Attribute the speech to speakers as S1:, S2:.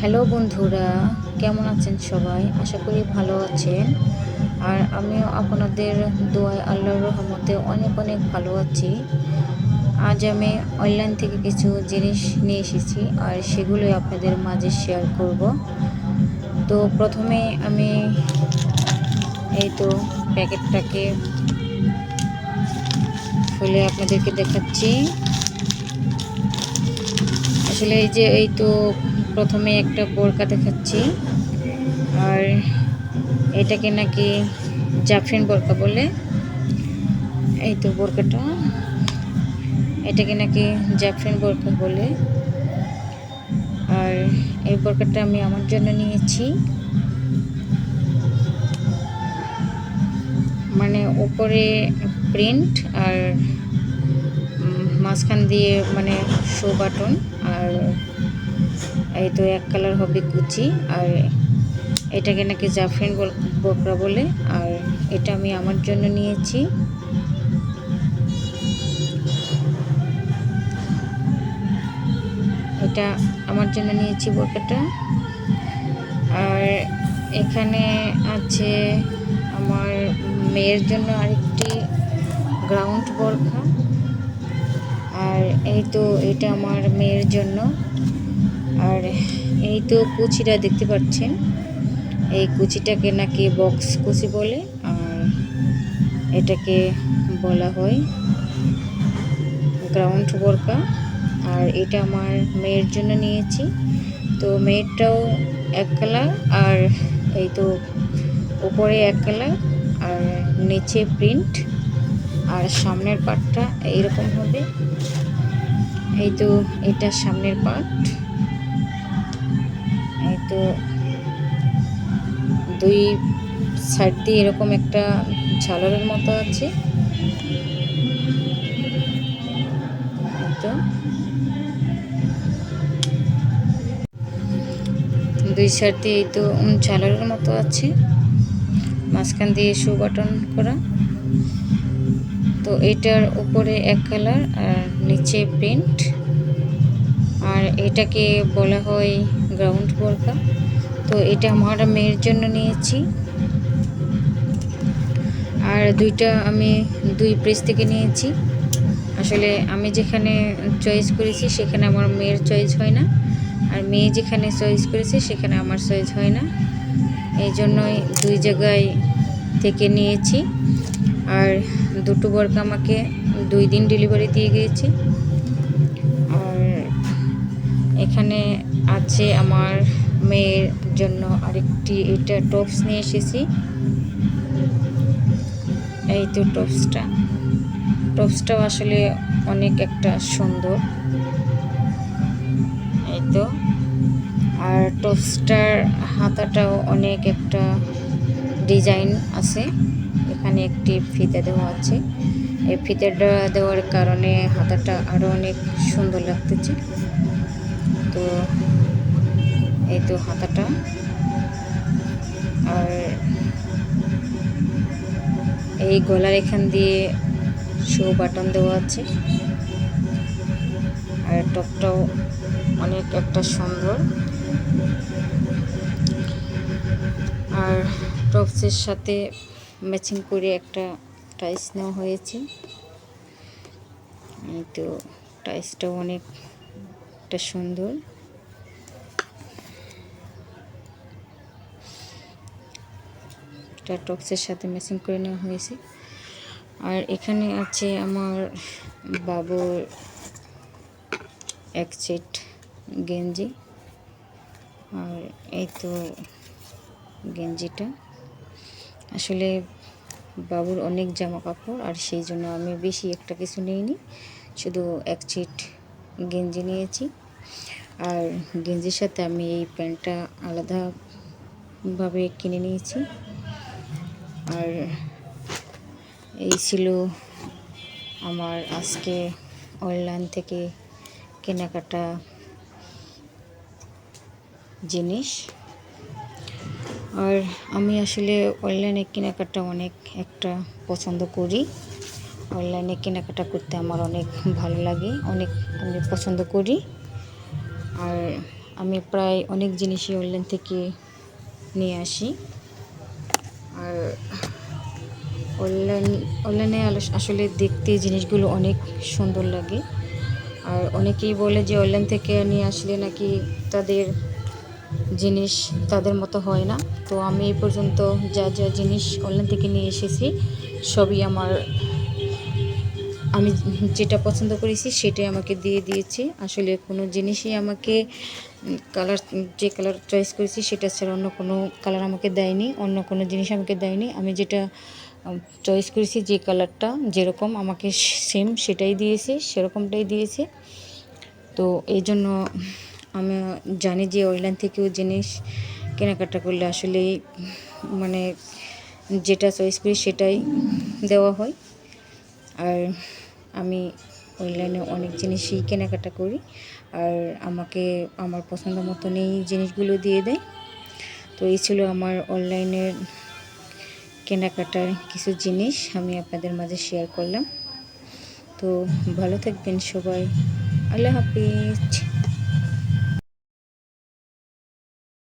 S1: Hello বন্ধুরা, কেমন আছেন সবাই? আশা করি ভালো আছেন। আর আমিও আপনাদের দোয়ায় আল্লাহর রহমতে অনেক অনেক ভালো আছি। আজ আমি অনলাইন থেকে কিছু জিনিস নিয়ে এসেছি আর সেগুলোই আপনাদের মাঝে শেয়ার করব। তো প্রথমে আমি এই তো প্যাকেটটাকে খুলে আপনাদেরকে দেখাচ্ছি। আসলে এই তো প্রথমে একটা বোরকা দেখাচ্ছি। আর এটাকে নাকি জাফরিন বোরকা বলে। এই তো বোরকাটা, এটাকে নাকি জাফরিন বোরকা বলে। আর এই বোরকাটা আমি আমার জন্য নিয়েছি। মানে উপরে প্রিন্ট আর মাঝখান দিয়ে মানে শো বাটন, আর এই তো এক কালার হবে কুচি। আর এটাকে নাকি জাফরিন বোরকা বলে। আর এটা আমি আমার জন্য নিয়েছি। এটা আমার জন্য নিয়েছি বোরকাটা। আর এখানে আছে আমার মেয়ের জন্য আরেকটি গ্রাউন্ড বোরকা। আর এই তো এটা আমার মেয়ের জন্য। আর এই তো কুচিটা দেখতে পাচ্ছেন, এই কুচিটাকে নাকি বক্স কুচি বলে। আর এটাকে বলা হয় গ্রাউন্ড বোরকা। আর এটা আমার মেয়ের জন্য নিয়েছি। তো মেয়েরটাও এক কালার, আর এই তো উপরে এক কালার আর নিচে প্রিন্ট, আর সামনের পার্টটা এইরকম হবে। এই তো এটা সামনের পার্ট। এই তো দুই সাইড দিয়ে এরকম একটা ঝালরের মতো আছে। তো দুই সাইড দিয়ে এই তো ঝালরের মতো আছে, মাঝখান দিয়ে শো বাটন করা। তো এটার উপরে এক কালার আর নিচে প্রিন্ট। আর এটাকে বলা হয় গ্রাউন্ড বোরকা। তো এটা আমার মেয়ের জন্য নিয়েছি। আর দুইটা আমি দুই পেজ থেকে নিয়েছি। আসলে আমি যেখানে চয়েস করেছি সেখানে আমার মেয়ের চয়েস হয় না, আর মেয়ে যেখানে চয়েস করেছে সেখানে আমার চয়েস হয় না। এই জন্যই দুই জায়গায় থেকে নিয়েছি। আর দুটো বোরকা আমাকে 2 দিন ডেলিভারি দিয়ে গিয়েছে। আর এখানে আছে আমার মেয়ের জন্য আরেকটি, এটা টপস নিয়ে এসেছি। এই তো টপসটাও আসলে অনেক একটা সুন্দর। এই তো, আর টপসটার হাতাটাও অনেক একটা ডিজাইন আছে। এখানে একটি ফিতা দেওয়া আছে। এই ফিতাটা দেওয়ার কারণে হাতাটা আরও অনেক সুন্দর লাগতেছে। তো এই তো হাতাটা। আর এই গলার এখান দিয়ে শো বাটন দেওয়া আছে। আর টপটাও অনেক একটা সুন্দর। আর টপসের সাথে ম্যাচিং করে একটা টাইস নেওয়া হয়েছে। এই তো টাইসটাও অনেক একটা সুন্দর। এটা টপসের সাথে ম্যাচিং করে নেওয়া হয়েছে। আর এখানে আছে আমার বাবুর এক সেট গেঞ্জি। আর এই তো গেঞ্জিটা, আসলে বাবুর অনেক জামা কাপড়, আর সেই জন্য আমি বেশি একটা কিছু নিইনি, শুধু এক সেট গেঞ্জি নিয়েছি। আর গেঞ্জির সাথে আমি এই প্যান্টটা আলাদাভাবে কিনে নিয়েছি। আর এই ছিল আমার আজকে অনলাইন থেকে কেনাকাটা জিনিস। আর আমি আসলে অনলাইনে কেনাকাটা অনেক একটা পছন্দ করি। অনলাইনে কেনাকাটা করতে আমার অনেক ভালো লাগে, অনেক আমি পছন্দ করি। আর আমি প্রায় অনেক জিনিসই অনলাইন থেকে নিয়ে আসি। আর অনলাইনে আসলে দেখতে জিনিসগুলো অনেক সুন্দর লাগে। আর অনেকেই বলে যে অনলাইন থেকে নিয়ে আসলে নাকি তাদের জিনিস তাদের মতো হয় না। তো আমি এই পর্যন্ত যা যা জিনিস অনলাইন থেকে নিয়ে এসেছি সবই আমি যেটা পছন্দ করেছি সেটাই আমাকে দিয়ে দিয়েছে। আসলে কোনো জিনিসই আমাকে কালার যে কালার চয়েস করেছি সেটা ছাড়া অন্য কোনো কালার আমাকে দেয়নি, অন্য কোনো জিনিস আমাকে দেয়নি। আমি যেটা চয়েস করেছি যে কালারটা যেরকম আমাকে সেম সেটাই দিয়েছে, সেরকমটাই দিয়েছে। তো এই জন্য আমি জানি যে অনলাইন থেকেও জিনিস কেনাকাটা করলে আসলে মানে যেটা চয়েস করি সেটাই দেওয়া হয়। আর আমি অনলাইনে অনেক জিনিসই কেনাকাটা করি, আর আমাকে আমার পছন্দ মতনই জিনিসগুলো দিয়ে দেয়। তো এই ছিল আমার অনলাইনের কেনাকাটার কিছু জিনিস আমি আপনাদের মাঝে শেয়ার করলাম। তো ভালো থাকবেন সবাই। আল্লাহ হাফিজ।